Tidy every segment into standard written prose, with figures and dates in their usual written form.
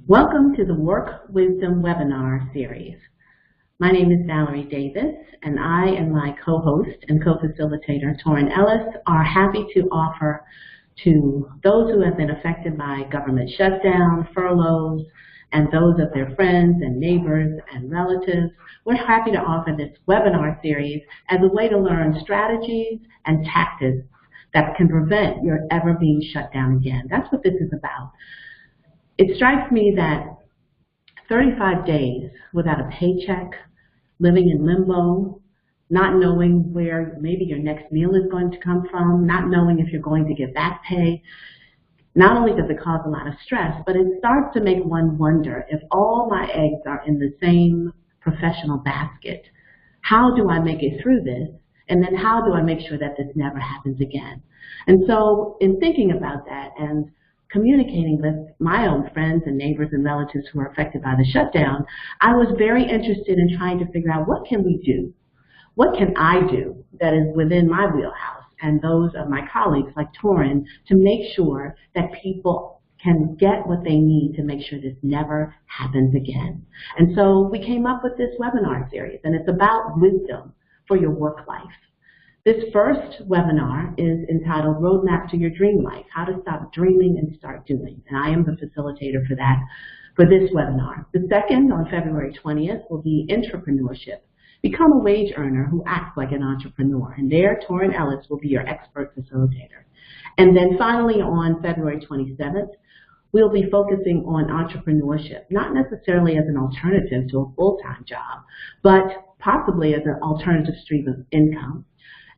Welcome to the Work Wisdom webinar series. My name is Valarie Davis, and I and my co-host and co-facilitator, Torin Ellis, are happy to offer to those who have been affected by government shutdown, furloughs, and those of their friends and neighbors and relatives. We're happy to offer this webinar series as a way to learn strategies and tactics that can prevent your ever being shut down again. That's what this is about. It strikes me that 35 days without a paycheck, living in limbo, not knowing where maybe your next meal is going to come from, not knowing if you're going to get back pay, not only does it cause a lot of stress, but it starts to make one wonder if all my eggs are in the same professional basket, how do I make it through this? And then how do I make sure that this never happens again? And so in thinking about that and communicating with my own friends and neighbors and relatives who are affected by the shutdown, I was very interested in trying to figure out what can we do? What can I do that is within my wheelhouse and those of my colleagues like Torin to make sure that people can get what they need to make sure this never happens again. And so we came up with this webinar series, and it's about wisdom for your work life. This first webinar is entitled Roadmap to Your Dream Life, How to Stop Dreaming and Start Doing. And I am the facilitator for this webinar. The second, on February 20th, will be Entrepreneurship. Become a wage earner who acts like an entrepreneur. And there, Torin Ellis will be your expert facilitator. And then finally, on February 27th, we'll be focusing on entrepreneurship, not necessarily as an alternative to a full-time job, but possibly as an alternative stream of income,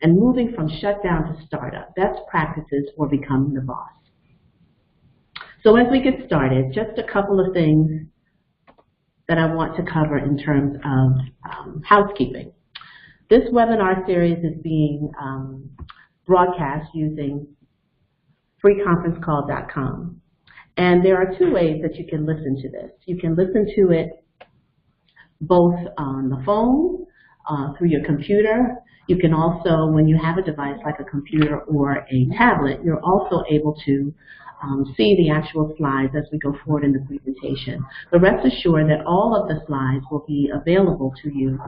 and moving from shutdown to startup, best practices for becoming the boss. So as we get started, just a couple of things that I want to cover in terms of housekeeping. This webinar series is being broadcast using freeconferencecall.com. And there are two ways that you can listen to this. You can listen to it both on the phone, through your computer. You can also, when you have a device like a computer or a tablet, you're also able to see the actual slides as we go forward in the presentation. But rest assured that all of the slides will be available to you,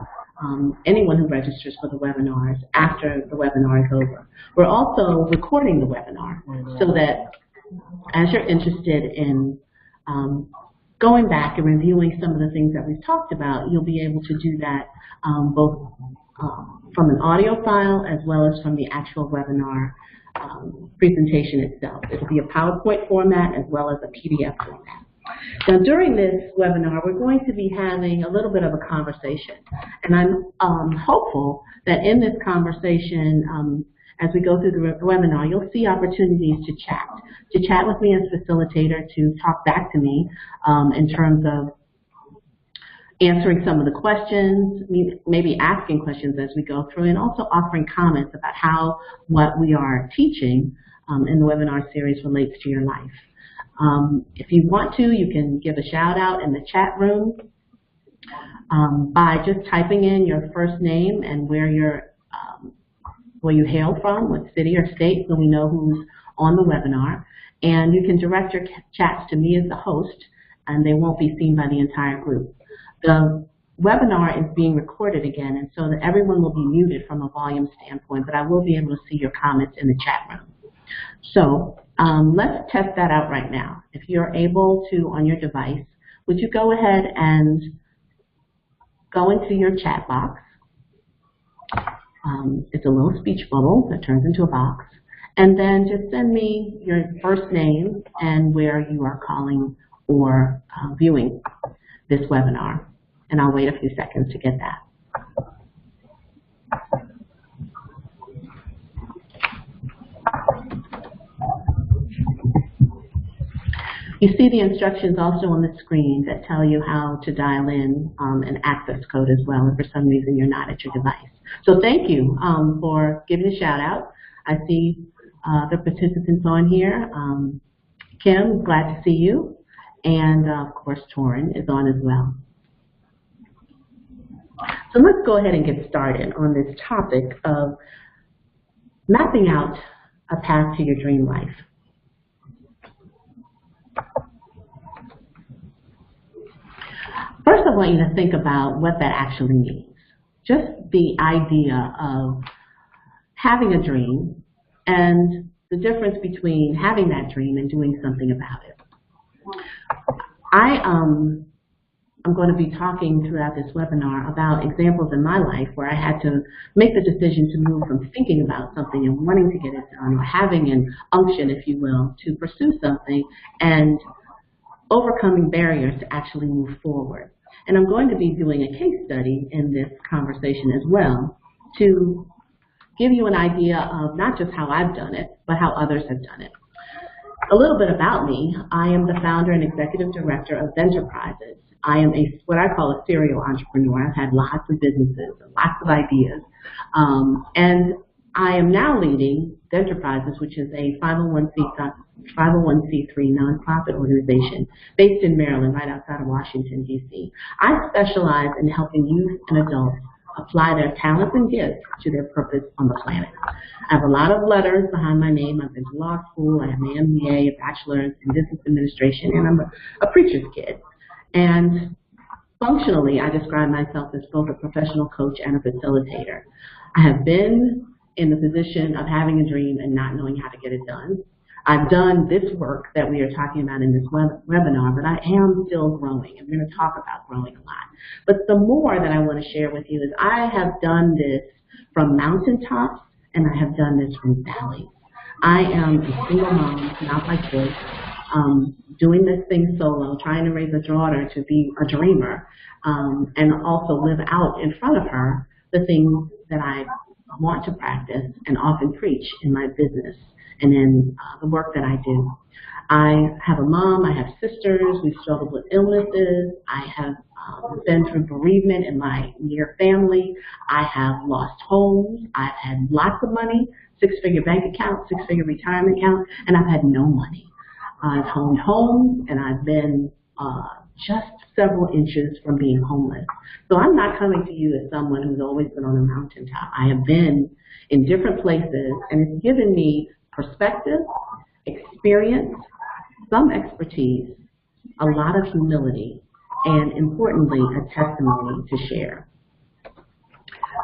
anyone who registers for the webinars after the webinar is over. We're also recording the webinar so that as you're interested in going back and reviewing some of the things that we've talked about, you'll be able to do that both from an audio file as well as from the actual webinar presentation itself. It'll be a PowerPoint format as well as a PDF format. Now during this webinar, we're going to be having a little bit of a conversation. And I'm hopeful that in this conversation, as we go through the webinar, you'll see opportunities to chat with me as facilitator, to talk back to me in terms of answering some of the questions, maybe asking questions as we go through, and also offering comments about how what we are teaching in the webinar series relates to your life. If you want to, you can give a shout out in the chat room by just typing in your first name and where you hail from, what city or state, so we know who's on the webinar. And you can direct your chats to me as the host, and they won't be seen by the entire group. The webinar is being recorded again, and so that everyone will be muted from a volume standpoint, but I will be able to see your comments in the chat room. So let's test that out right now. If you're able to, on your device, would you go ahead and go into your chat box? It's a little speech bubble that turns into a box. And then just send me your first name and where you are calling or viewing this webinar. And I'll wait a few seconds to get that. You see the instructions also on the screen that tell you how to dial in an access code as well, if for some reason you're not at your device. So thank you for giving a shout out. I see the participants on here. Kim, glad to see you. And of course, Torin is on as well. So let's go ahead and get started on this topic of mapping out a path to your dream life. of want you to think about what that actually means. Just the idea of having a dream and the difference between having that dream and doing something about it. I'm going to be talking throughout this webinar about examples in my life where I had to make the decision to move from thinking about something and wanting to get it done, or having an unction, if you will, to pursue something and overcoming barriers to actually move forward. And I'm going to be doing a case study in this conversation as well to give you an idea of not just how I've done it, but how others have done it. A little bit about me. I am the founder and executive director of Venterprises. I am what I call a serial entrepreneur. I've had lots of businesses and lots of ideas. And I am now leading Venterprises, which is a 501c3 nonprofit organization based in Maryland, right outside of Washington, D.C. I specialize in helping youth and adults apply their talents and gifts to their purpose on the planet. I have a lot of letters behind my name. I've been to law school. I have my MBA, a bachelor's in business administration, and I'm a preacher's kid. And functionally, I describe myself as both a professional coach and a facilitator. I have been in the position of having a dream and not knowing how to get it done. I've done this work that we are talking about in this webinar, but I am still growing, and we're going to talk about growing a lot. But the more that I want to share with you is I have done this from mountaintops, and I have done this from valleys. I am a single mom, not by choice, doing this thing solo, trying to raise a daughter to be a dreamer, and also live out in front of her the things that I want to practice and often preach in my business and in the work that I do. I have a mom, I have sisters, we've struggled with illnesses, I have been through bereavement in my near family, I have lost homes, I've had lots of money, six-figure bank account, six-figure retirement account, and I've had no money. I've owned homes, and I've been just several inches from being homeless. So I'm not coming to you as someone who's always been on a mountaintop. I have been in different places, and it's given me perspective, experience, some expertise, a lot of humility, and importantly, a testimony to share.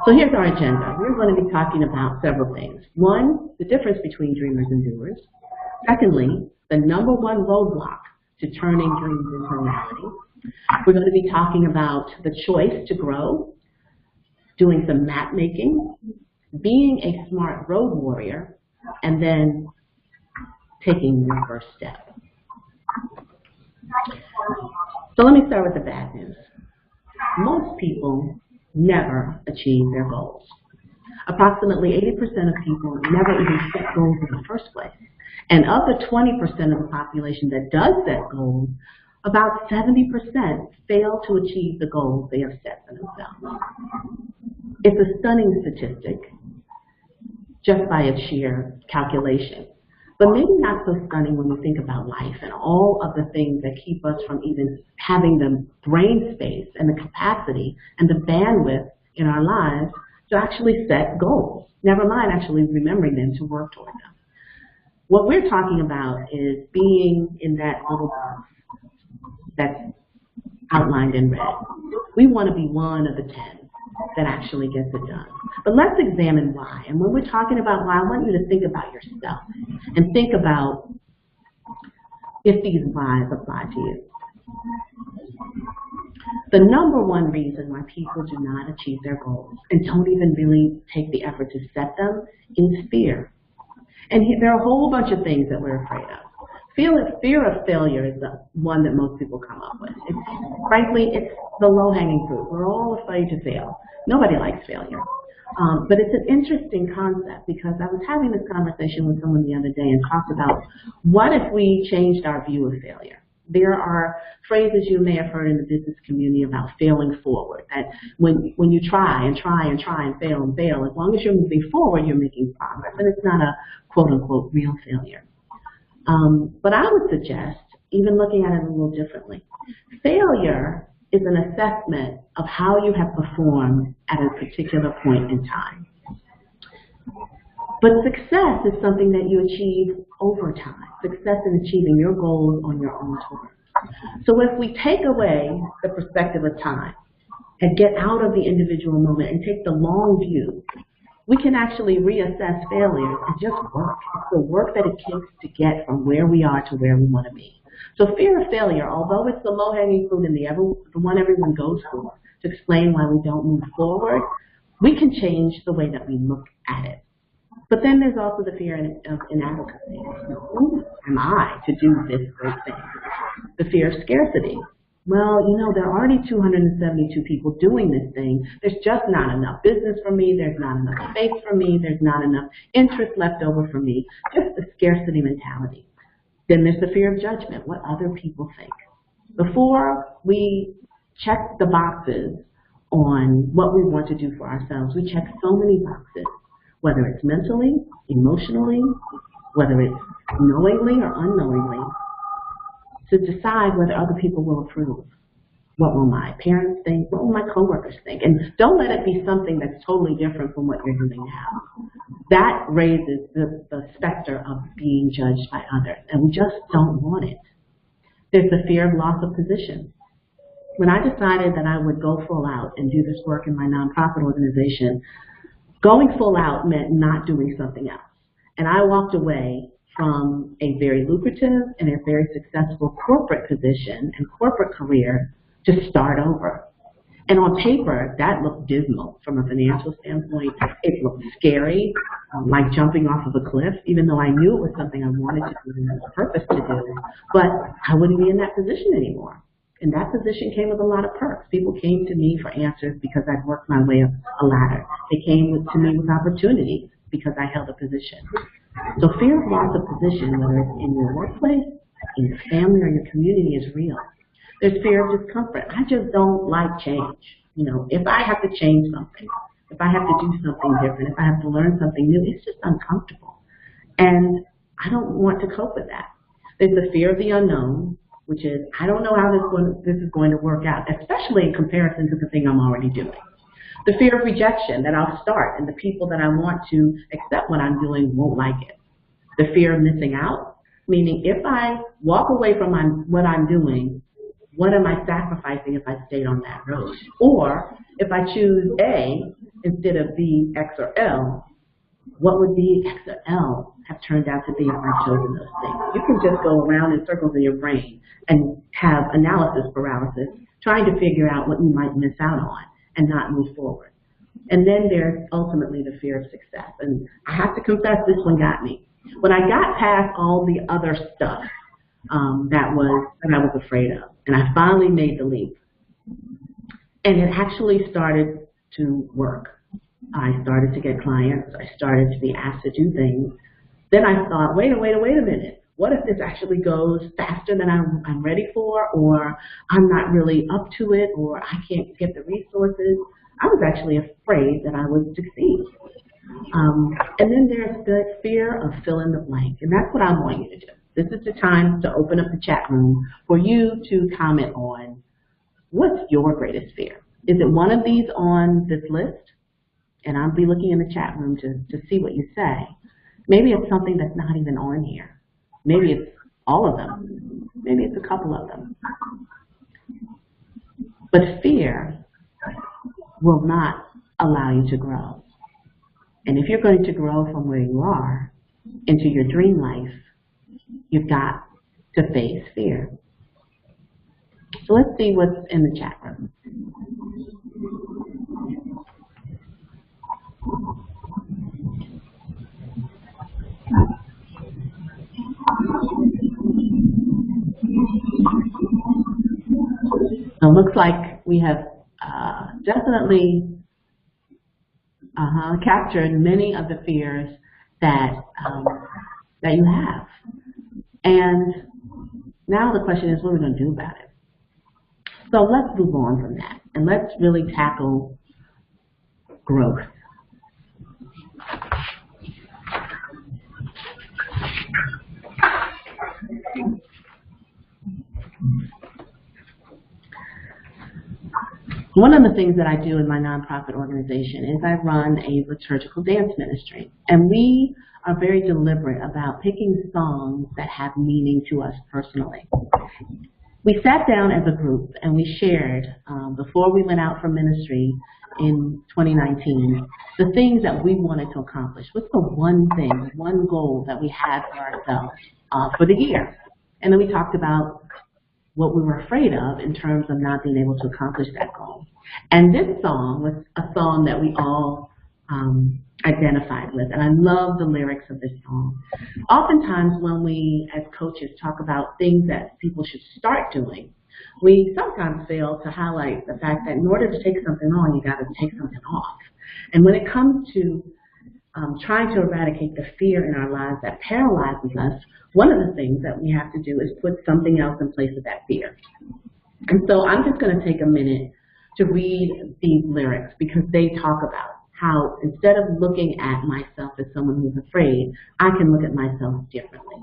So here's our agenda. We're going to be talking about several things. One, the difference between dreamers and doers. Secondly, the number one roadblock to turning dreams into reality. We're going to be talking about the choice to grow, doing some map making, being a smart road warrior, and then taking your first step. So let me start with the bad news. Most people never achieve their goals. Approximately 80% of people never even set goals in the first place. And of the 20% of the population that does set goals, about 70% fail to achieve the goals they have set for themselves. It's a stunning statistic just by its sheer calculation. But maybe not so stunning when we think about life and all of the things that keep us from even having the brain space and the capacity and the bandwidth in our lives to actually set goals, never mind actually remembering them to work toward them. What we're talking about is being in that little box that's outlined in red. We want to be one of the 10 that actually gets it done. But let's examine why. And when we're talking about why, I want you to think about yourself and think about if these whys apply to you. The number one reason why people do not achieve their goals and don't even really take the effort to set them is fear. And there are a whole bunch of things that we're afraid of. Fear of failure is the one that most people come up with. Frankly, it's the low-hanging fruit. We're all afraid to fail. Nobody likes failure. But it's an interesting concept because I was having this conversation with someone the other day and talked about what if we changed our view of failure. There are phrases you may have heard in the business community about failing forward, that when you try and try and try and fail, as long as you're moving forward, you're making progress, and it's not a quote-unquote real failure. But I would suggest, even looking at it a little differently, failure is an assessment of how you have performed at a particular point in time. But success is something that you achieve over time. Success in achieving your goals on your own terms. So if we take away the perspective of time and get out of the individual moment and take the long view, we can actually reassess failures and just work. It's the work that it takes to get from where we are to where we want to be. So fear of failure, although it's the low-hanging fruit and the one everyone goes for to explain why we don't move forward, we can change the way that we look at it. But then there's also the fear of inadequacy. Who am I to do this great thing? The fear of scarcity. Well, there are already 272 people doing this thing. There's just not enough business for me. There's not enough space for me. There's not enough interest left over for me. Just the scarcity mentality. Then there's the fear of judgment, what other people think. Before we check the boxes on what we want to do for ourselves, we check so many boxes, whether it's mentally, emotionally, whether it's knowingly or unknowingly, to decide whether other people will approve. What will my parents think? What will my coworkers think? And don't let it be something that's totally different from what you're doing now. That raises the specter of being judged by others, and we just don't want it. There's the fear of loss of position. When I decided that I would go full out and do this work in my nonprofit organization, going full out meant not doing something else. And I walked away from a very lucrative and a very successful corporate position and corporate career to start over. And on paper, that looked dismal from a financial standpoint. It looked scary, like jumping off of a cliff, even though I knew it was something I wanted to do and had a purpose to do. But I wouldn't be in that position anymore. And that position came with a lot of perks. People came to me for answers because I'd worked my way up a ladder. They came to me with opportunities because I held a position. So fear of loss of position, whether it's in your workplace, in your family, or your community, is real. There's fear of discomfort. I just don't like change. If I have to change something, if I have to do something different, if I have to learn something new, it's just uncomfortable. And I don't want to cope with that. There's the fear of the unknown, which is, I don't know how this is going to work out, especially in comparison to the thing I'm already doing. The fear of rejection, that I'll start and the people that I want to accept what I'm doing won't like it. The fear of missing out, meaning if I walk away from what I'm doing, what am I sacrificing if I stayed on that road? Or if I choose A instead of B, X, or L, what would B, X, or L have turned out to be if I'd chosen those things? You can just go around in circles in your brain and have analysis paralysis, trying to figure out what you might miss out on and not move forward. And then there's ultimately the fear of success. And I have to confess, this one got me. When I got past all the other stuff that I was afraid of, and I finally made the leap, and it actually started to work. I started to get clients. I started to be asked to do things. Then I thought, wait a minute. What if this actually goes faster than I'm ready for, or I'm not really up to it, or I can't get the resources? I was actually afraid that I would succeed. And then there's the fear of fill in the blank, and that's what I want you to do. This is the time to open up the chat room for you to comment on what's your greatest fear. Is it one of these on this list? And I'll be looking in the chat room to see what you say. Maybe it's something that's not even on here. Maybe it's all of them. Maybe it's a couple of them. But fear will not allow you to grow. And if you're going to grow from where you are into your dream life, you've got to face fear. So let's see what's in the chat room. So it looks like we have definitely captured many of the fears that you have. And now the question is, what are we going to do about it? So let's move on from that, and let's really tackle growth. One of the things that I do in my nonprofit organization is I run a liturgical dance ministry, and we are very deliberate about picking songs that have meaning to us personally. We sat down as a group and we shared, before we went out for ministry in 2019, the things that we wanted to accomplish. What's the one thing, one goal that we had for ourselves for the year? And then we talked about what we were afraid of in terms of not being able to accomplish that goal. And this song was a song that we all identified with, and I love the lyrics of this song. Oftentimes when we as coaches talk about things that people should start doing, we sometimes fail to highlight the fact that in order to take something on, you got to take something off. And when it comes to trying to eradicate the fear in our lives that paralyzes us, one of the things that we have to do is put something else in place of that fear. And so I'm just going to take a minute to read these lyrics because they talk about how instead of looking at myself as someone who's afraid, I can look at myself differently.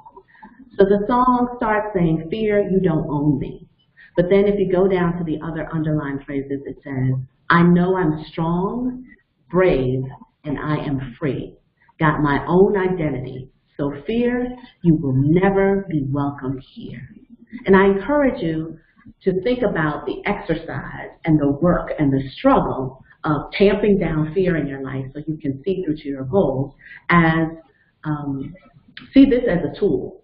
So the song starts saying, fear, you don't own me. But then if you go down to the other underlined phrases, it says, I know I'm strong, brave, and I am free. Got my own identity. So fear, you will never be welcome here. And I encourage you to think about the exercise and the work and the struggle of tamping down fear in your life so you can see through to your goals as, see this as a tool.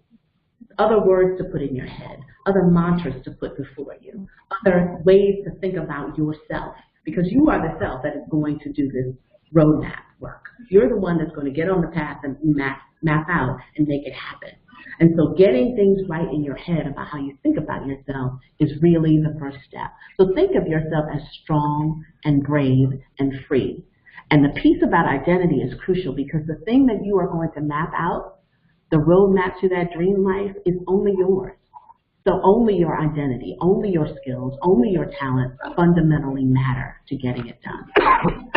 Other words to put in your head, other mantras to put before you, other ways to think about yourself, because you are the self that is going to do this roadmap work. You're the one that's going to get on the path and map out and make it happen. And so getting things right in your head about how you think about yourself is really the first step. So think of yourself as strong and brave and free. And the piece about identity is crucial because the thing that you are going to map out, the roadmap to that dream life, is only yours. So only your identity, only your skills, only your talents fundamentally matter to getting it done.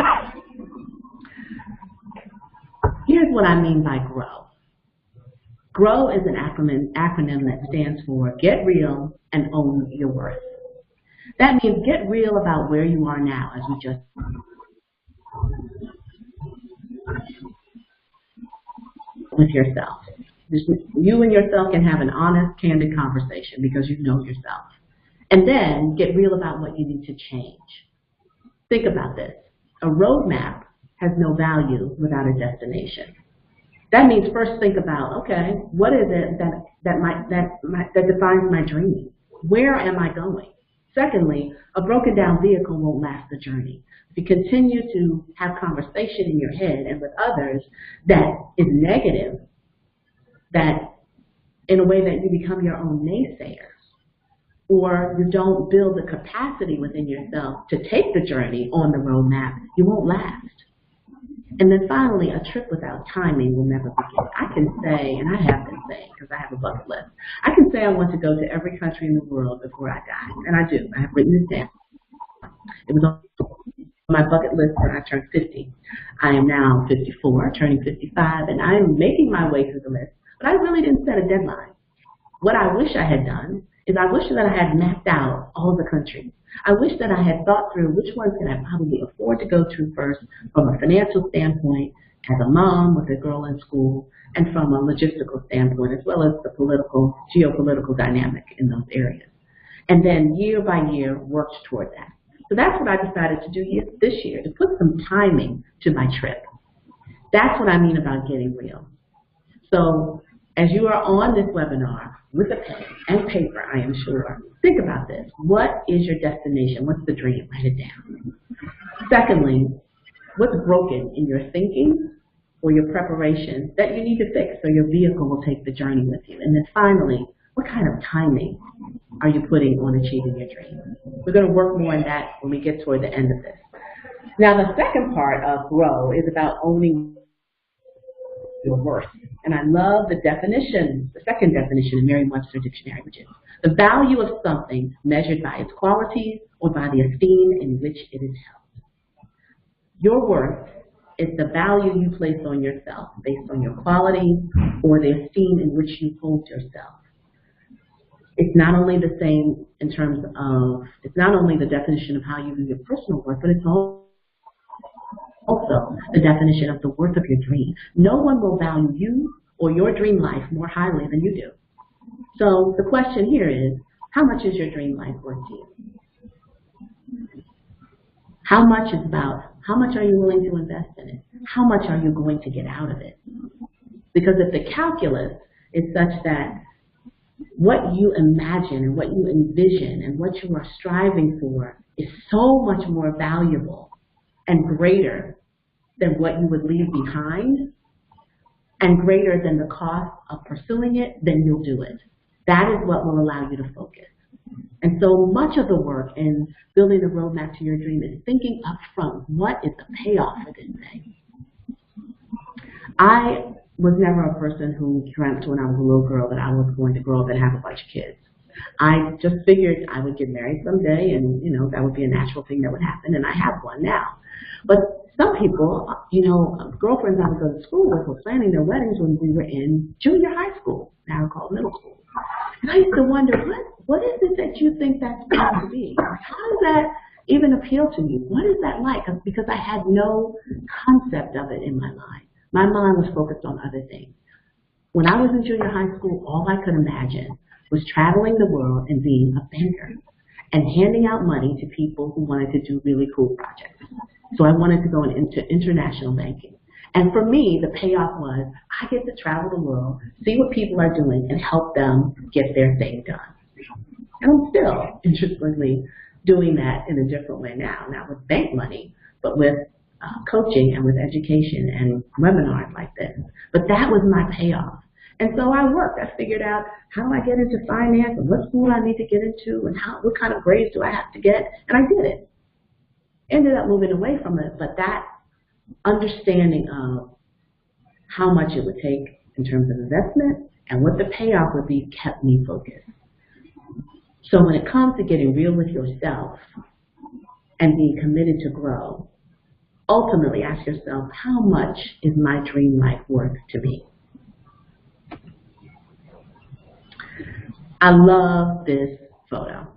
Here's what I mean by GROW. GROW is an acronym that stands for Get Real and Own Your Worth. That means get real about where you are now, as we just with yourself. You and yourself can have an honest, candid conversation because you know yourself. And then get real about what you need to change. Think about this. A roadmap has no value without a destination. That means first think about, okay, what is it that defines my dream? Where am I going? Secondly, a broken down vehicle won't last the journey. If you continue to have conversation in your head and with others that is negative, that in a way that you become your own naysayer, or you don't build the capacity within yourself to take the journey on the roadmap, you won't last. And then finally, a trip without timing will never begin. I can say, and I have been saying, because I have a bucket list, I can say I want to go to every country in the world before I die. And I do. I have written this down. It was on my bucket list when I turned 50. I am now 54, turning 55, and I am making my way through the list. But I really didn't set a deadline. What I wish I had done is I wish that I had mapped out all the countries. I wish that I had thought through which ones can I probably afford to go to first from a financial standpoint, as a mom with a girl in school, and from a logistical standpoint, as well as the geopolitical dynamic in those areas. And then year by year worked toward that. So that's what I decided to do this year, to put some timing to my trip. That's what I mean about getting real. So as you are on this webinar with a pen and paper, I am sure, think about this. What is your destination? What's the dream? Write it down. Secondly, what's broken in your thinking or your preparation that you need to fix so your vehicle will take the journey with you? And then finally, what kind of timing are you putting on achieving your dream? We're going to work more on that when we get toward the end of this. Now, the second part of GROW is about owning your worth. And I love the definition, the second definition in Merriam-Webster Dictionary, which is the value of something measured by its qualities or by the esteem in which it is held. Your worth is the value you place on yourself based on your qualities or the esteem in which you hold yourself. It's not only the same in terms of, it's not only the definition of how you view your personal worth, but it's also the definition of the worth of your dream. No one will value you or your dream life more highly than you do. So the question here is, How much is your dream life worth to you? How much is about how much are you willing to invest in it? How much are you going to get out of it? Because if the calculus is such that what you imagine and what you envision and what you are striving for is so much more valuable and greater than what you would leave behind and greater than the cost of pursuing it, then you'll do it. That is what will allow you to focus. And so much of the work in building a roadmap to your dream is thinking up front, what is the payoff for this thing? I was never a person who dreamt when I was a little girl that I was going to grow up and have a bunch of kids. I just figured I would get married someday and, you know, that would be a natural thing that would happen, and I have one now. But some people, you know, girlfriends I would go to school with were planning their weddings when we were in junior high school, now called middle school. And I used to wonder, what is it that you think that's going to be? How does that even appeal to you? What is that like? Because I had no concept of it in my mind. My mind was focused on other things. When I was in junior high school, all I could imagine was traveling the world and being a banker and handing out money to people who wanted to do really cool projects. So I wanted to go into international banking. And for me, the payoff was I get to travel the world, see what people are doing, and help them get their thing done. And I'm still, interestingly, doing that in a different way now, not with bank money, but with coaching and with education and webinars like this. But that was my payoff. And so I worked. I figured out how do I get into finance and what school I need to get into and what kind of grades do I have to get, and I did it. Ended up moving away from it, but that understanding of how much it would take in terms of investment and what the payoff would be kept me focused. So when it comes to getting real with yourself and being committed to grow, ultimately ask yourself, how much is my dream life worth to me? I love this photo.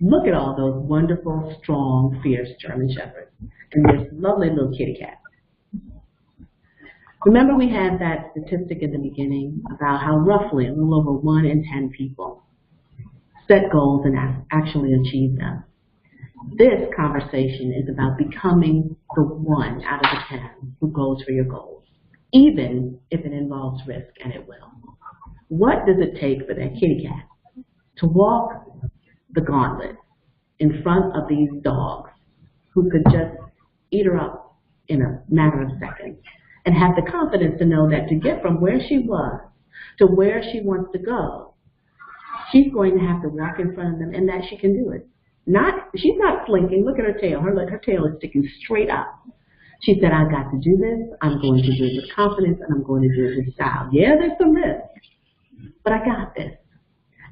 Look at all those wonderful, strong, fierce German Shepherds and this lovely little kitty cat. Remember we had that statistic in the beginning about how roughly a little over 1 in 10 people set goals and actually achieve them. This conversation is about becoming the 1 out of the 10 who goes for your goals, even if it involves risk, and it will. What does it take for that kitty cat to walk the gauntlet in front of these dogs who could just eat her up in a matter of seconds and have the confidence to know that to get from where she was to where she wants to go, she's going to have to walk in front of them and that she can do it. She's not slinking. Look at her tail. Her tail is sticking straight up. She said, I've got to do this. I'm going to do it with confidence, and I'm going to do it with style. Yeah, there's some risk, but I got this.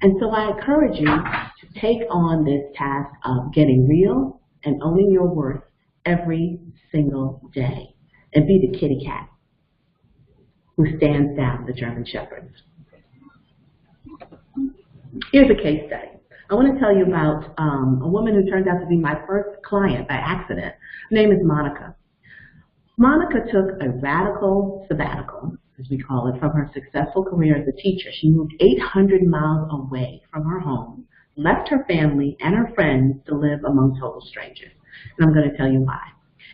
And so I encourage you to take on this task of getting real and owning your worth every single day and be the kitty cat who stands down the German Shepherds. Here's a case study. I want to tell you about a woman who turned out to be my first client by accident. Her name is Monica. Monica took a radical sabbatical, as we call it, from her successful career as a teacher. She moved 800 miles away from her home, left her family and her friends to live among total strangers. And I'm going to tell you why.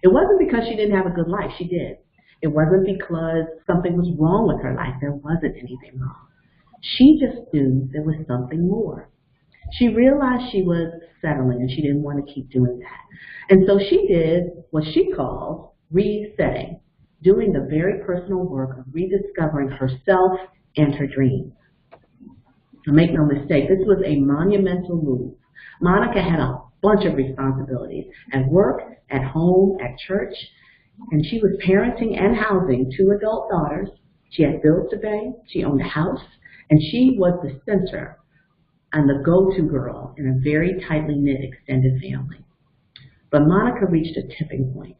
It wasn't because she didn't have a good life. She did. It wasn't because something was wrong with her life. There wasn't anything wrong. She just knew there was something more. She realized she was settling and she didn't want to keep doing that. And so she did what she called resetting, doing the very personal work of rediscovering herself and her dreams. Now, make no mistake, this was a monumental move. Monica had a bunch of responsibilities at work, at home, at church, and she was parenting and housing 2 adult daughters. She had bills to pay, she owned a house, and she was the center and the go-to girl in a very tightly knit extended family. But Monica reached a tipping point.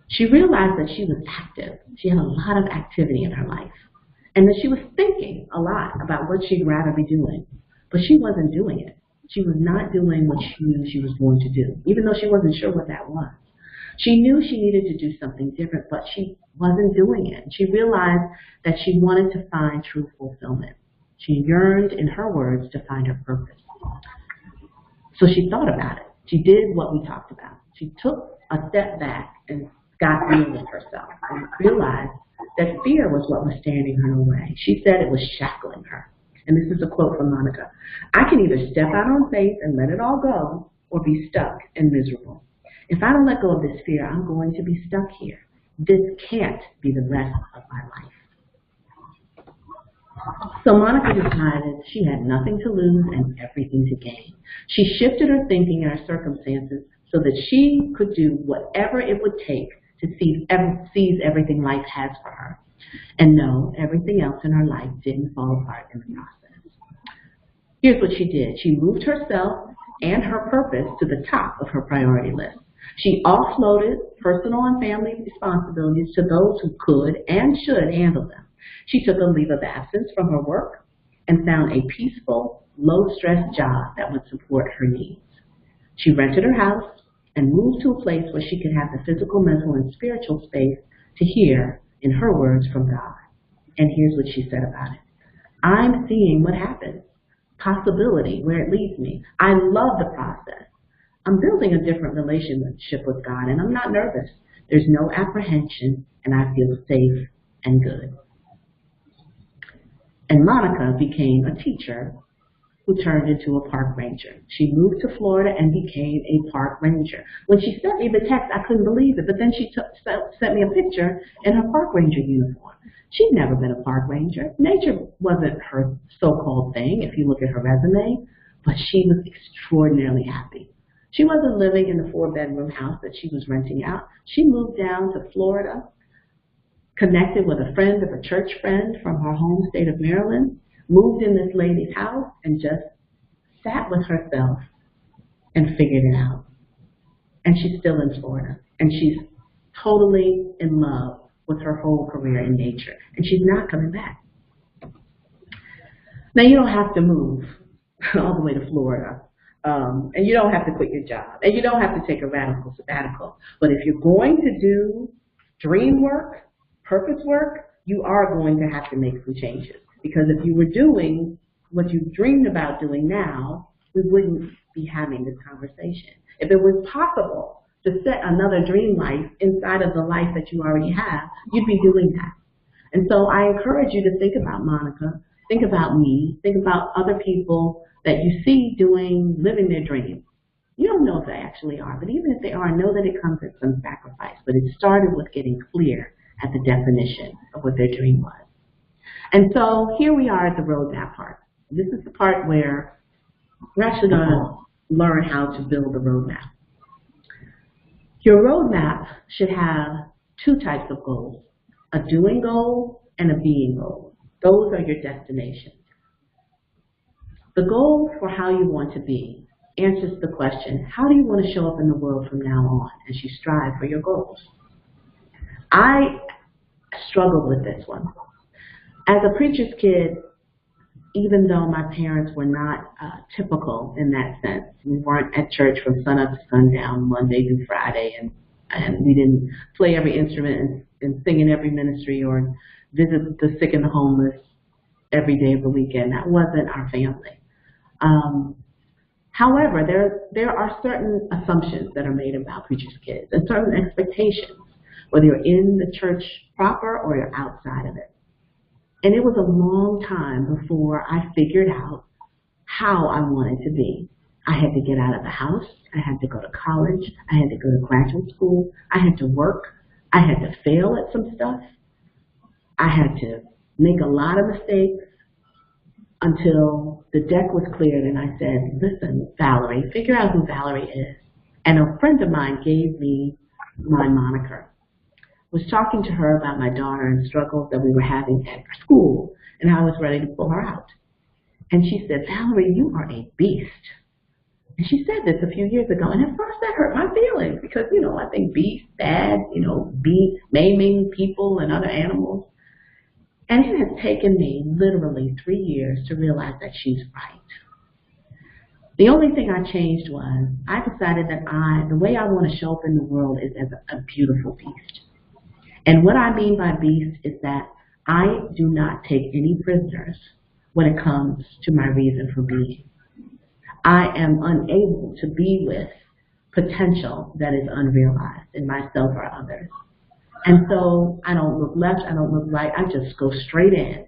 She realized that she was active. She had a lot of activity in her life, and that she was thinking a lot about what she'd rather be doing, but she wasn't doing it. She was not doing what she knew she was going to do, even though she wasn't sure what that was. She knew she needed to do something different, but she wasn't doing it. She realized that she wanted to find true fulfillment. She yearned, in her words, to find her purpose. So she thought about it. She did what we talked about. She took a step back and got real with herself and realized that fear was what was standing in her way. She said it was shackling her. And this is a quote from Monica. I can either step out on faith and let it all go or be stuck and miserable. If I don't let go of this fear, I'm going to be stuck here. This can't be the rest of my life. So Monica decided she had nothing to lose and everything to gain. She shifted her thinking and her circumstances so that she could do whatever it would take to seize everything life has for her. And no, everything else in her life didn't fall apart in the process. Here's what she did. She moved herself and her purpose to the top of her priority list. She offloaded personal and family responsibilities to those who could and should handle them. She took a leave of absence from her work and found a peaceful, low-stress job that would support her needs. She rented her house and moved to a place where she could have the physical, mental, and spiritual space to hear, in her words, from God. And here's what she said about it. I'm seeing what happens, possibility, where it leads me. I love the process. I'm building a different relationship with God, and I'm not nervous. There's no apprehension, and I feel safe and good. And Monica became a teacher who turned into a park ranger. She moved to Florida and became a park ranger. When she sent me the text, I couldn't believe it, but then she sent me a picture in her park ranger uniform. She'd never been a park ranger. Nature wasn't her so-called thing, if you look at her resume, but she was extraordinarily happy. She wasn't living in the 4-bedroom house that she was renting out. She moved down to Florida, connected with a friend of a church friend from her home state of Maryland, moved in this lady's house, and just sat with herself and figured it out. And she's still in Florida. And she's totally in love with her whole career in nature. And she's not coming back. Now, you don't have to move all the way to Florida. And you don't have to quit your job. And you don't have to take a radical sabbatical. But if you're going to do dream work, purpose work, you are going to have to make some changes. Because if you were doing what you dreamed about doing now, we wouldn't be having this conversation. If it was possible to set another dream life inside of the life that you already have, you'd be doing that. And so I encourage you to think about Monica, think about me, think about other people that you see living their dreams. You don't know if they actually are, but even if they are, know that it comes at some sacrifice. But it started with getting clear at the definition of what their dream was. And so here we are at the roadmap part. This is the part where we're actually going to learn how to build a roadmap. Your roadmap should have two types of goals, a doing goal and a being goal. Those are your destinations. The goal for how you want to be answers the question, how do you want to show up in the world from now on as you strive for your goals? I struggled with this one. As a preacher's kid, even though my parents were not typical in that sense, we weren't at church from sunup to sundown, Monday through Friday, and we didn't play every instrument and sing in every ministry or visit the sick and the homeless every day of the weekend. That wasn't our family. However, there are certain assumptions that are made about preacher's kids and certain expectations, whether you're in the church proper or you're outside of it. And it was a long time before I figured out how I wanted to be. I had to get out of the house. I had to go to college. I had to go to graduate school. I had to work. I had to fail at some stuff. I had to make a lot of mistakes until the deck was cleared and I said, listen, Valarie, figure out who Valarie is. And a friend of mine gave me my moniker. Was talking to her about my daughter and struggles that we were having at school, and I was ready to pull her out. And she said, Valarie, you are a beast. And she said this a few years ago, and at first that hurt my feelings because, I think beast, bad, maiming people and other animals. And it has taken me literally 3 years to realize that she's right. The only thing I changed was I decided that the way I want to show up in the world is as a beautiful beast. And what I mean by beast is that I do not take any prisoners when it comes to my reason for being. I am unable to be with potential that is unrealized in myself or others. And so I don't look left, I don't look right, I just go straight in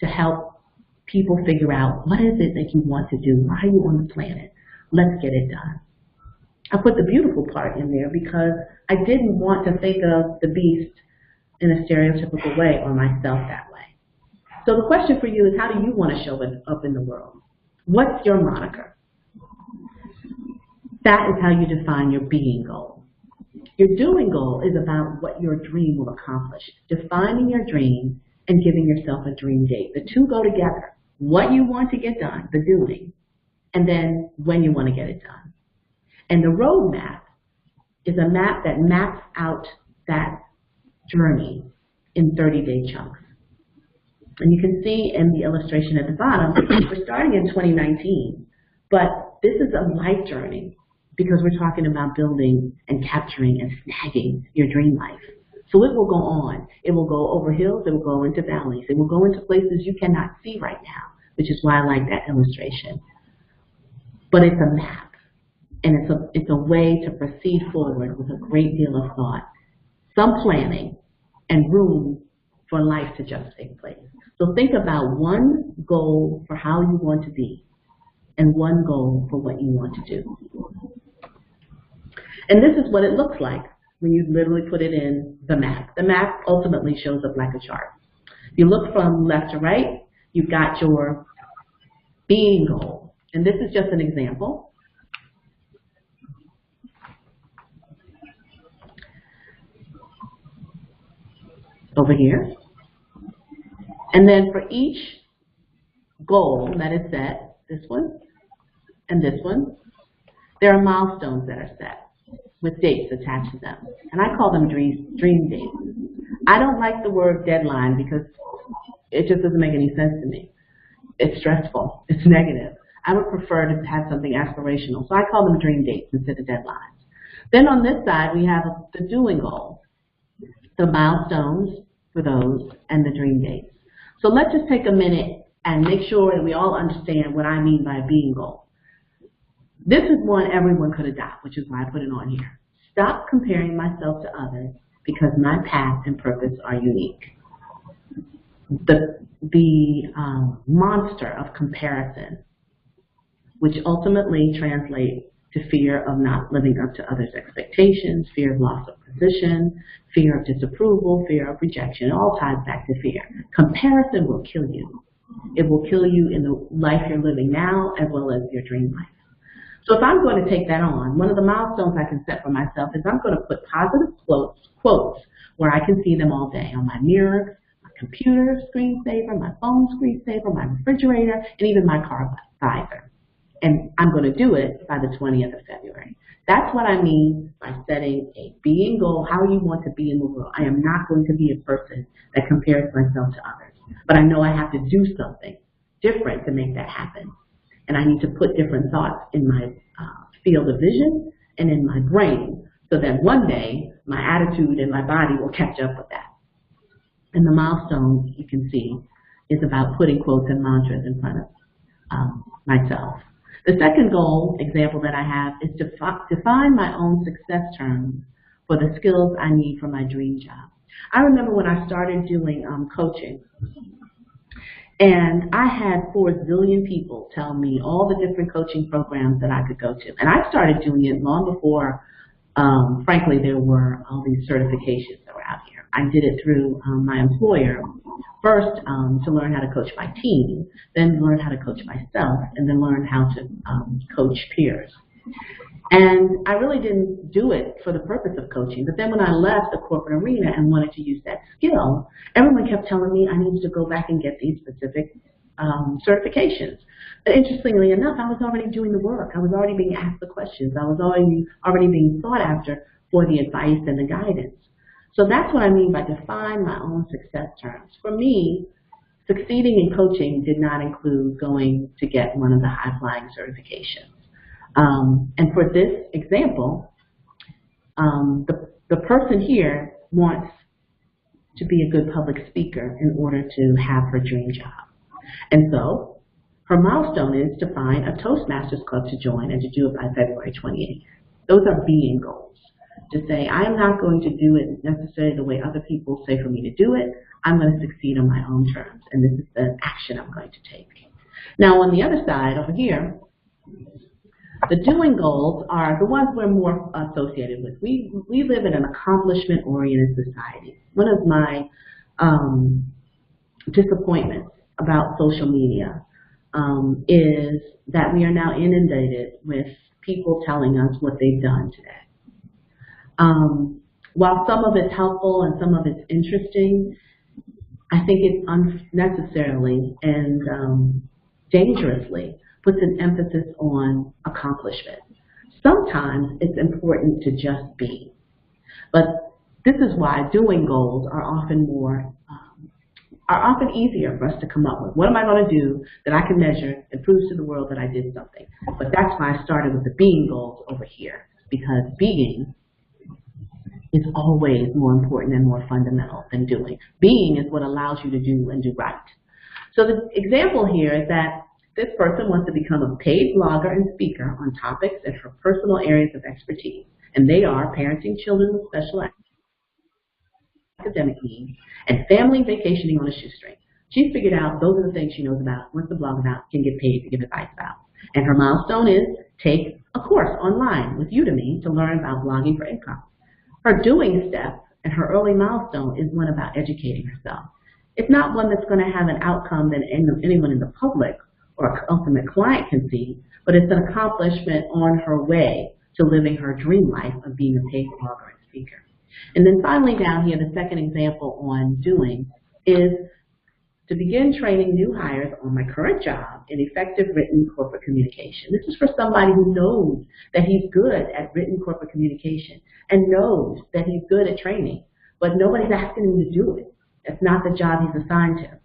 to help people figure out what is it that you want to do, why are you on the planet, let's get it done. I put the beautiful part in there because I didn't want to think of the beast in a stereotypical way or myself that way. So the question for you is, how do you want to show up in the world? What's your moniker? That is how you define your being goal. Your doing goal is about what your dream will accomplish. Defining your dream and giving yourself a dream date. The two go together. What you want to get done, the doing, and then when you want to get it done. And the roadmap is a map that maps out that journey in 30-day chunks. And you can see in the illustration at the bottom, we're starting in 2019, but this is a life journey because we're talking about building and capturing and snagging your dream life. So it will go on. It will go over hills. It will go into valleys. It will go into places you cannot see right now, which is why I like that illustration. But it's a map, and it's a way to proceed forward with a great deal of thought, some planning, and room for life to just take place. So think about one goal for how you want to be and one goal for what you want to do. And this is what it looks like when you literally put it in the map. The map ultimately shows up like a chart. If you look from left to right, you've got your being goal. And this is just an example. Over here. And then for each goal that is set, this one and this one, there are milestones that are set with dates attached to them. And I call them dream dates. I don't like the word deadline because it just doesn't make any sense to me. It's stressful. It's negative. I would prefer to have something aspirational. So I call them dream dates instead of deadlines. Then on this side, we have the doing goal, the milestones for those, and the dream dates. So let's just take a minute and make sure that we all understand what I mean by a being goal. This is one everyone could adopt, which is why I put it on here. Stop comparing myself to others because my path and purpose are unique. The monster of comparison, which ultimately translates to fear of not living up to others' expectations, fear of loss of position, fear of disapproval, fear of rejection. It all ties back to fear. Comparison will kill you. It will kill you in the life you're living now as well as your dream life. So if I'm going to take that on, one of the milestones I can set for myself is I'm going to put positive quotes where I can see them all day on my mirror, my computer screensaver, my phone screensaver, my refrigerator, and even my car visor. And I'm going to do it by the 20th of February. That's what I mean by setting a being goal, how you want to be in the world. I am not going to be a person that compares myself to others. But I know I have to do something different to make that happen. And I need to put different thoughts in my field of vision and in my brain so that one day my attitude and my body will catch up with that. And the milestone, you can see, is about putting quotes and mantras in front of myself. The second goal example that I have is to define my own success terms for the skills I need for my dream job. I remember when I started doing coaching, and I had 4 zillion people tell me all the different coaching programs that I could go to. And I started doing it long before, frankly, there were all these certifications that were out here. I did it through my employer, first to learn how to coach my team, then learn how to coach myself, and then learn how to coach peers. And I really didn't do it for the purpose of coaching. But then when I left the corporate arena and wanted to use that skill, everyone kept telling me I needed to go back and get these specific certifications. But interestingly enough, I was already doing the work. I was already being asked the questions. I was already being sought after for the advice and the guidance. So that's what I mean by define my own success terms. For me, succeeding in coaching did not include going to get one of the high-flying certifications. And for this example, the person here wants to be a good public speaker in order to have her dream job. And so her milestone is to find a Toastmasters club to join and to do it by February 28th. Those are being goals. To say, I am not going to do it necessarily the way other people say for me to do it. I'm going to succeed on my own terms, and this is the action I'm going to take. Now, on the other side, over here, the doing goals are the ones we're more associated with. We live in an accomplishment-oriented society. One of my disappointments about social media is that we are now inundated with people telling us what they've done today. While some of it's helpful and some of it's interesting, I think it unnecessarily and dangerously puts an emphasis on accomplishment. Sometimes it's important to just be, but this is why doing goals are often easier for us to come up with. What am I going to do that I can measure and prove to the world that I did something? But that's why I started with the being goals over here, because being is always more important and more fundamental than doing. Being is what allows you to do and do right. So the example here is that this person wants to become a paid blogger and speaker on topics in her personal areas of expertise, and they are parenting children with special academic needs and family vacationing on a shoestring. She's figured out those are the things she knows about, wants to blog about, can get paid to give advice about. And her milestone is take a course online with Udemy to learn about blogging for income. Her doing step and her early milestone is one about educating herself. It's not one that's going to have an outcome that anyone in the public or ultimate client can see, but it's an accomplishment on her way to living her dream life of being a paid blogger and speaker. And then finally down here, the second example on doing is to begin training new hires on my current job in effective written corporate communication. This is for somebody who knows that he's good at written corporate communication and knows that he's good at training, but nobody's asking him to do it. That's not the job he's assigned to.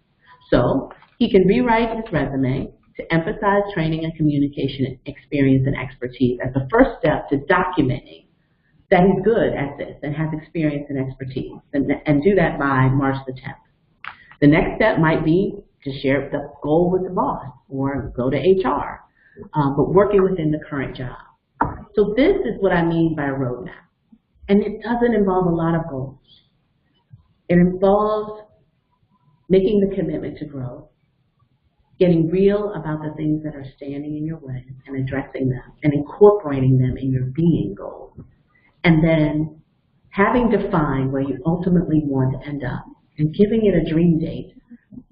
So he can rewrite his resume to emphasize training and communication experience and expertise as the first step to documenting that he's good at this and has experience and expertise, and do that by March the 10th. The next step might be to share the goal with the boss or go to HR, but working within the current job. So this is what I mean by a roadmap. And it doesn't involve a lot of goals. It involves making the commitment to grow, getting real about the things that are standing in your way and addressing them and incorporating them in your being goals. And then having defined where you ultimately want to end up and giving it a dream date,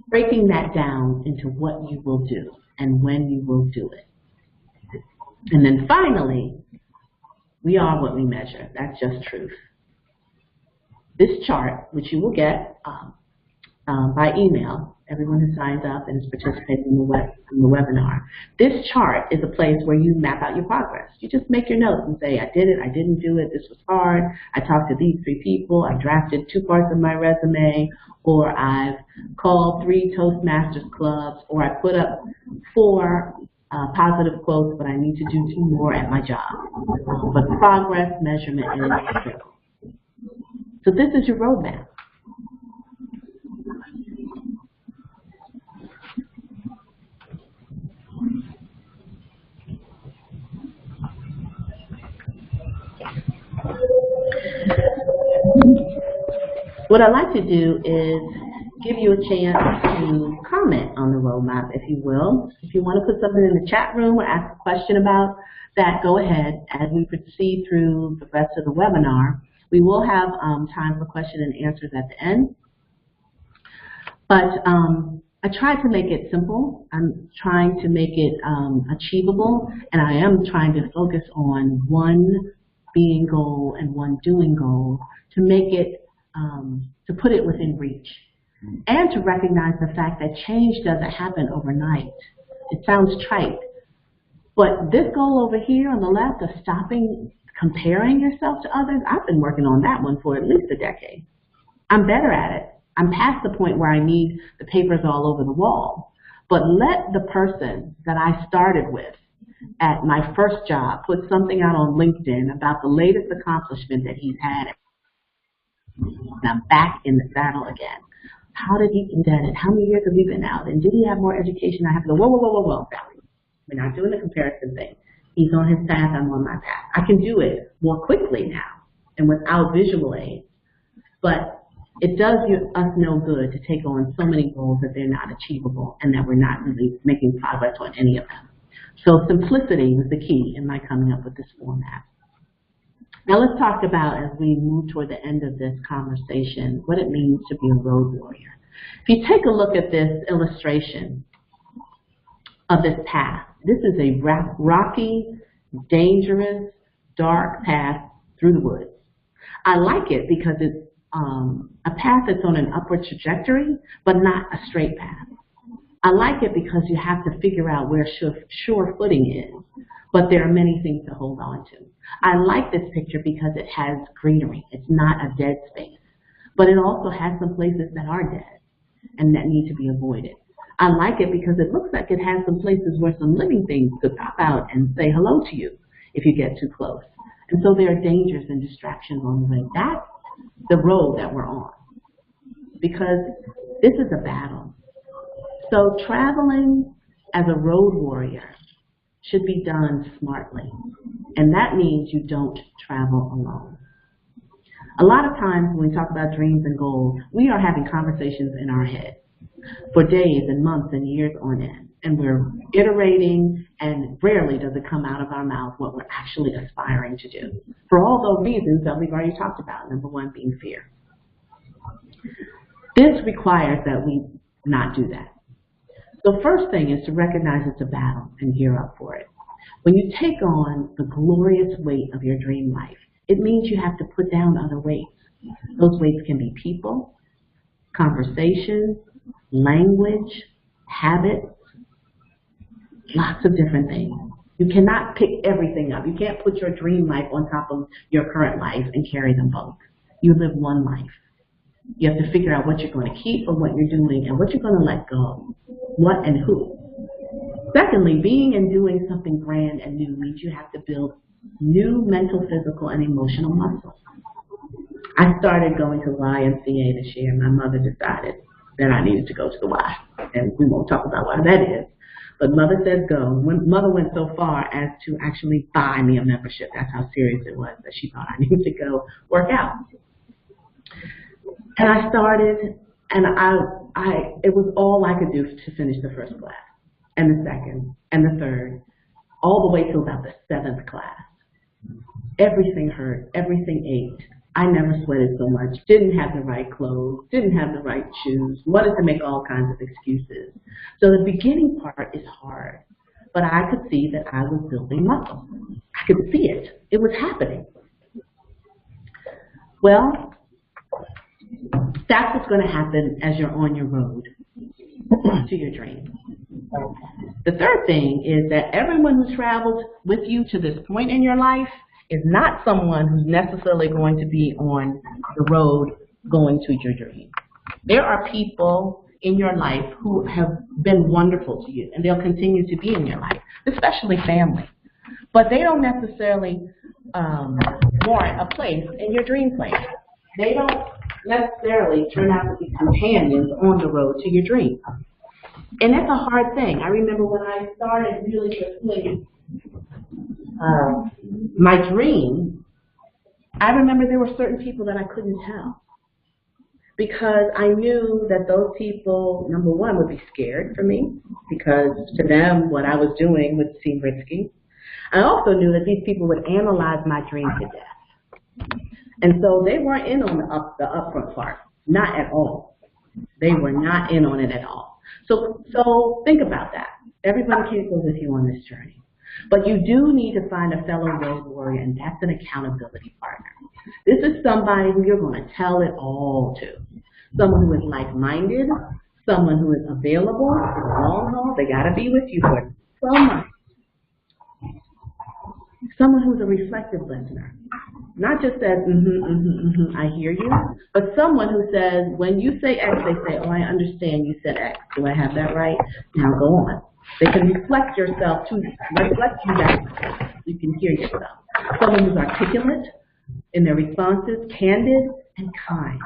breaking that down into what you will do and when you will do it. And then finally, we are what we measure. That's just truth. This chart, which you will get by email, everyone who signs up and is participating in the webinar, this chart is a place where you map out your progress. You just make your notes and say, I did it, I didn't do it, this was hard, I talked to these 3 people, I drafted 2 parts of my resume, or I've called 3 Toastmasters clubs, or I put up 4 positive quotes, but I need to do 2 more at my job. But progress measurement is critical. So this is your roadmap. What I'd like to do is give you a chance to comment on the roadmap, if you will. If you want to put something in the chat room or ask a question about that, go ahead. As we proceed through the rest of the webinar, we will have time for question and answers at the end. But I tried to make it simple. I'm trying to make it achievable, and I am trying to focus on one being goal and one doing goal to make it, to put it within reach, and to recognize the fact that change doesn't happen overnight. It sounds trite, but this goal over here on the left of stopping comparing yourself to others, I've been working on that one for at least a decade. I'm better at it. I'm past the point where I need the papers all over the wall. But let the person that I started with at my first job put something out on LinkedIn about the latest accomplishment that he's had. And I'm back in the saddle again. how did he do that? And how many years have we been out? And did he have more education? I have to go, whoa, whoa, whoa, whoa, whoa, Sally. We're not doing the comparison thing. He's on his path, I'm on my path. I can do it more quickly now and without visual aids. But it does us no good to take on so many goals that they're not achievable and that we're not really making progress on any of them. So simplicity was the key in my coming up with this format. Now let's talk about, as we move toward the end of this conversation, what it means to be a road warrior. If you take a look at this illustration of this path, this is a rocky, dangerous, dark path through the woods. I like it because it's a path that's on an upward trajectory, but not a straight path. I like it because you have to figure out where sure footing is, but there are many things to hold on to. I like this picture because it has greenery. It's not a dead space, but it also has some places that are dead and that need to be avoided. I like it because it looks like it has some places where some living things could pop out and say hello to you if you get too close. And so there are dangers and distractions on the way. That's the road that we're on, because this is a battle. So traveling as a road warrior should be done smartly, and that means you don't travel alone. A lot of times when we talk about dreams and goals, we are having conversations in our head for days and months and years on end, and we're iterating, and rarely does it come out of our mouth what we're actually aspiring to do, for all those reasons that we've already talked about, number one being fear. This requires that we not do that. The first thing is to recognize it's a battle and gear up for it. When you take on the glorious weight of your dream life, it means you have to put down other weights. Those weights can be people, conversations, language, habits, lots of different things. You cannot pick everything up. You can't put your dream life on top of your current life and carry them both. You live one life. You have to figure out what you're going to keep from what you're doing and what you're going to let go, what and who. Secondly, being and doing something grand and new means you have to build new mental, physical, and emotional muscles. I started going to YMCA this year. My mother decided that I needed to go to the Y, and we won't talk about why that is. But mother said go. Mother went so far as to actually buy me a membership. That's how serious it was that she thought I needed to go work out. And I started, and it was all I could do to finish the first class, and the second, and the third, all the way to about the 7th class. Everything hurt, everything ached. I never sweated so much, didn't have the right clothes, didn't have the right shoes, wanted to make all kinds of excuses. So the beginning part is hard, but I could see that I was building muscle. I could see it. It was happening. Well, that's what's going to happen as you're on your road to your dream. The third thing is that everyone who traveled with you to this point in your life is not someone who's necessarily going to be on the road going to your dream. There are people in your life who have been wonderful to you, and they'll continue to be in your life, especially family. But they don't necessarily warrant a place in your dream place. They don't necessarily turn out to be companions on the road to your dream. And that's a hard thing. I remember when I started really pursuing my dream, I remember there were certain people that I couldn't tell, because I knew that those people, number one, would be scared for me, because to them what I was doing would seem risky. I also knew that these people would analyze my dream to death. And so they weren't in on the upfront part, not at all. They were not in on it at all. So think about that. Everybody can't go with you on this journey. But you do need to find a fellow road warrior, and that's an accountability partner. This is somebody who you're going to tell it all to. Someone who is like-minded, someone who is available for the long haul. They got to be with you for 12 months. Someone who's a reflective listener. Not just says, I hear you, but someone who says, when you say X, they say, oh, I understand you said X. Do I have that right? Now go on. They can reflect you back so you can hear yourself. Someone who's articulate in their responses, candid, and kind.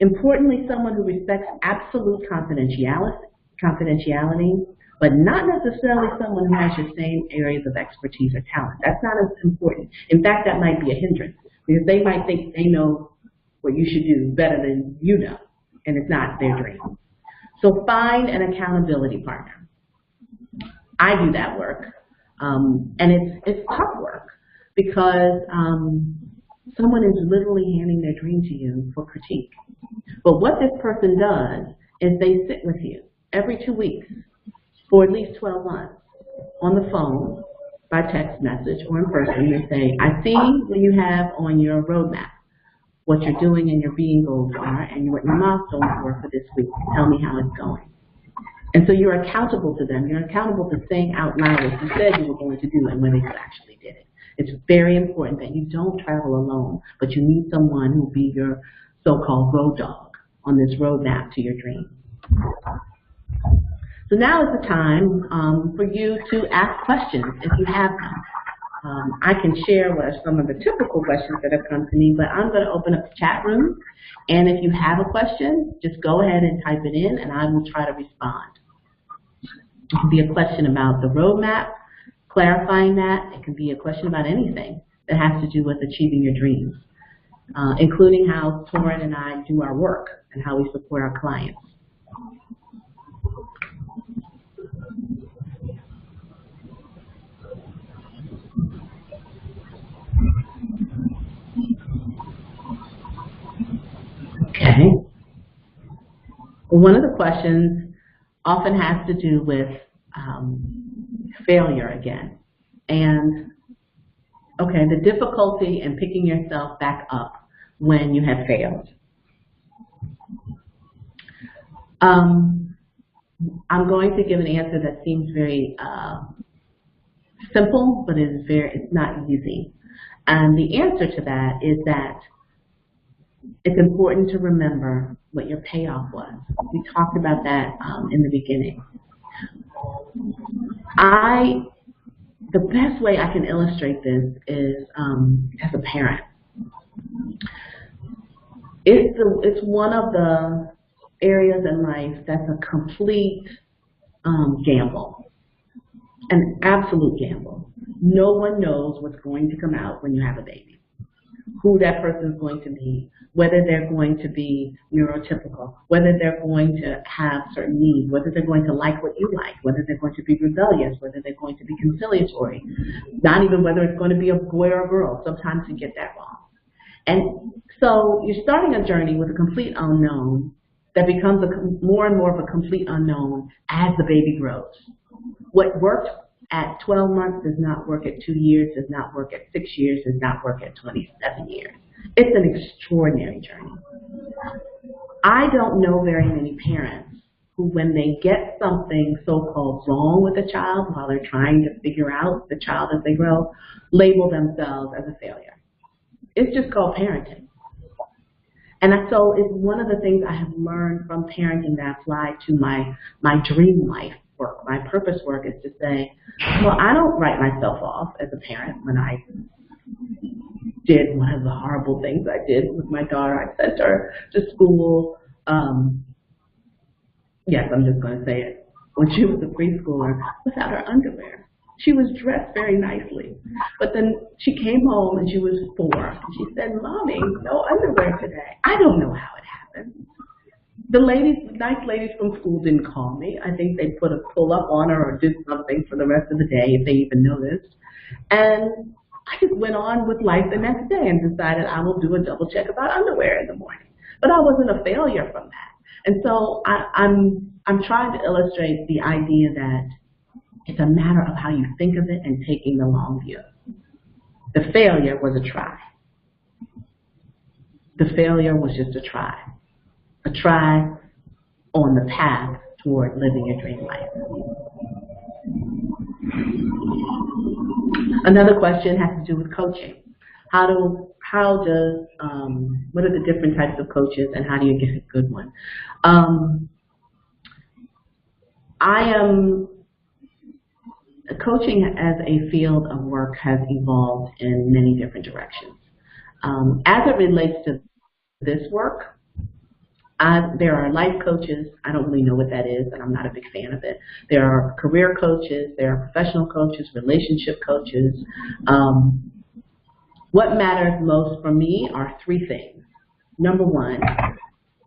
Importantly, someone who respects absolute confidentiality, but not necessarily someone who has your same areas of expertise or talent. That's not as important. In fact, that might be a hindrance, because they might think they know what you should do better than you know, and it's not their dream. So find an accountability partner. I do that work, and it's tough work, because someone is literally handing their dream to you for critique. But what this person does is they sit with you every 2 weeks for at least 12 months on the phone, by text message, or in person, and say, I see what you have on your roadmap, what you're doing and your being goals are, and what your milestones were for this week. Tell me how it's going. And so you're accountable to them. You're accountable to saying out loud what you said you were going to do and whether you actually did it. It's very important that you don't travel alone, but you need someone who will be your so-called road dog on this roadmap to your dream. So now is the time for you to ask questions if you have them. I can share what are some of the typical questions that have come to me, but I'm going to open up the chat room. And if you have a question, just go ahead and type it in, and I will try to respond. It can be a question about the roadmap, clarifying that. It can be a question about anything that has to do with achieving your dreams, including how Torin and I do our work and how we support our clients. Okay. One of the questions often has to do with failure again. And, okay, the difficulty in picking yourself back up when you have failed. I'm going to give an answer that seems very simple, but it's not easy. And the answer to that is that it's important to remember what your payoff was. We talked about that in the beginning. The best way I can illustrate this is as a parent. It's one of the areas in life that's a complete gamble, an absolute gamble. No one knows what's going to come out when you have a baby, who that person is going to be, whether they're going to be neurotypical, whether they're going to have certain needs, whether they're going to like what you like, whether they're going to be rebellious, whether they're going to be conciliatory, not even whether it's going to be a boy or a girl. Sometimes you get that wrong. And so you're starting a journey with a complete unknown that becomes more and more of a complete unknown as the baby grows. What worked at 12 months does not work at 2 years, does not work at 6 years, does not work at 27 years. It's an extraordinary journey. I don't know very many parents who, when they get something so-called wrong with a child while they're trying to figure out the child as they grow, label themselves as a failure. It's just called parenting. And so it's one of the things I have learned from parenting that apply to my dream life work. My purpose work is to say, well, I don't write myself off as a parent when I did one of the horrible things I did with my daughter. I sent her to school. Yes, I'm just going to say it. When she was a preschooler, without her underwear. She was dressed very nicely. But then she came home and she was 4. And she said, Mommy, no underwear today. I don't know how it happened. The nice ladies from school didn't call me. I think they put a pull-up on her or did something for the rest of the day, if they even noticed. And I just went on with life the next day and decided I will do a double check about underwear in the morning. But I wasn't a failure from that. And so I'm trying to illustrate the idea that it's a matter of how you think of it and taking the long view. The failure was a try. The failure was just a try on the path toward living your dream life. Another question has to do with coaching. What are the different types of coaches and how do you get a good one? Coaching as a field of work has evolved in many different directions. As it relates to this work, There are life coaches. I don't really know what that is, and I'm not a big fan of it. There are career coaches. There are professional coaches, relationship coaches. What matters most for me are three things. Number one,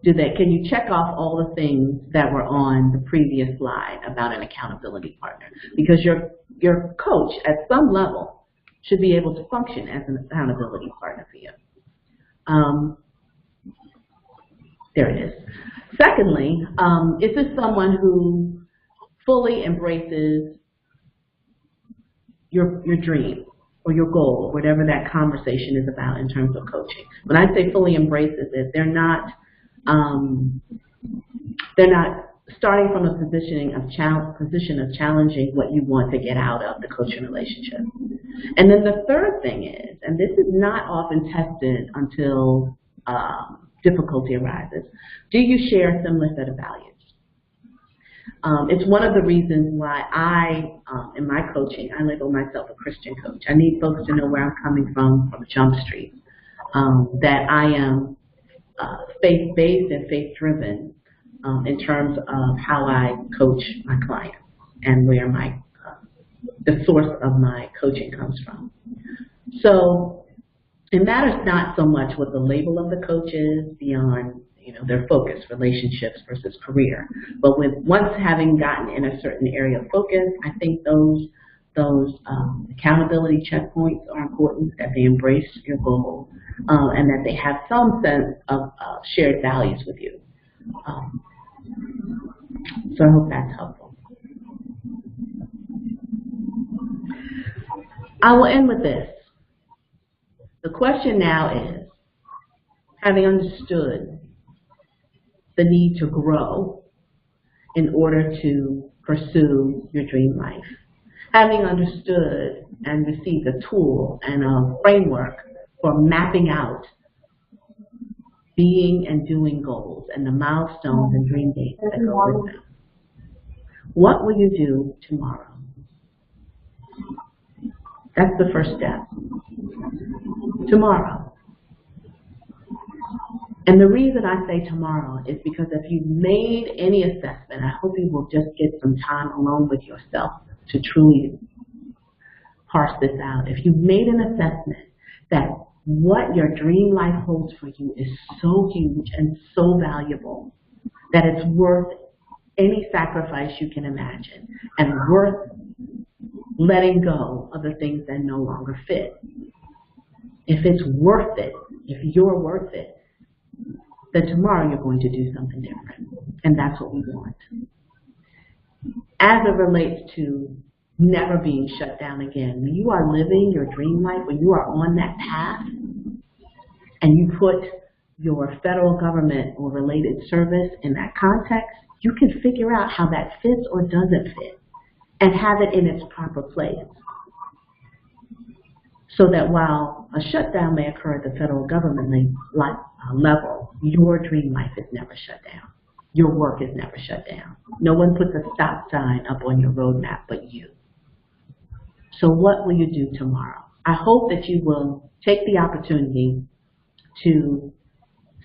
can you check off all the things that were on the previous slide about an accountability partner? Because your coach, at some level, should be able to function as an accountability partner for you. There it is. Secondly, is this someone who fully embraces your dream or your goal, whatever that conversation is about in terms of coaching? When I say fully embraces it, they're not starting from a position of challenging what you want to get out of the coaching relationship. And then the third thing is, and this is not often tested until difficulty arises, do you share a similar set of values? It's one of the reasons why in my coaching, I label myself a Christian coach. I need folks to know where I'm coming from Jump Street, that I am faith-based and faith-driven in terms of how I coach my clients and where the source of my coaching comes from. So it matters not so much what the label of the coach is beyond their focus, relationships versus career. But once having gotten in a certain area of focus, I think those accountability checkpoints are important, that they embrace your goal, and that they have some sense of shared values with you. So I hope that's helpful. I will end with this. The question now is, having understood the need to grow in order to pursue your dream life, having understood and received a tool and a framework for mapping out being and doing goals and the milestones and dream dates that go with them, what will you do tomorrow? That's the first step. Tomorrow. And the reason I say tomorrow is because if you've made any assessment, I hope you will just get some time alone with yourself to truly parse this out. If you've made an assessment that what your dream life holds for you is so huge and so valuable that it's worth any sacrifice you can imagine and worth letting go of the things that no longer fit. If it's worth it, if you're worth it, then tomorrow you're going to do something different. And that's what we want. As it relates to never being shut down again, when you are living your dream life, when you are on that path, and you put your federal government or related service in that context, you can figure out how that fits or doesn't fit and have it in its proper place. So that while a shutdown may occur at the federal government level, your dream life is never shut down. Your work is never shut down. No one puts a stop sign up on your roadmap but you. So what will you do tomorrow? I hope that you will take the opportunity to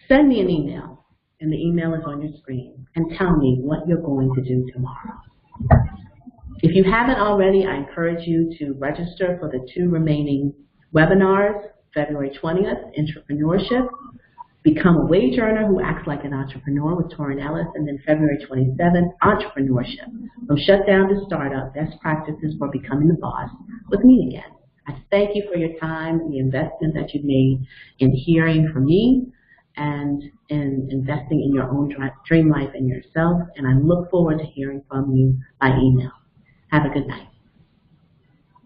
send me an email, and the email is on your screen, and tell me what you're going to do tomorrow. If you haven't already, I encourage you to register for the 2 remaining webinars, February 20th, Entrepreneurship, Become a Wage Earner Who Acts Like an Entrepreneur with Torin Ellis, and then February 27th, Entrepreneurship, From Shutdown to Startup, Best Practices for Becoming the Boss, with me again. I thank you for your time and the investment that you've made in hearing from me and in investing in your own dream life and yourself, and I look forward to hearing from you by email. Have a good night.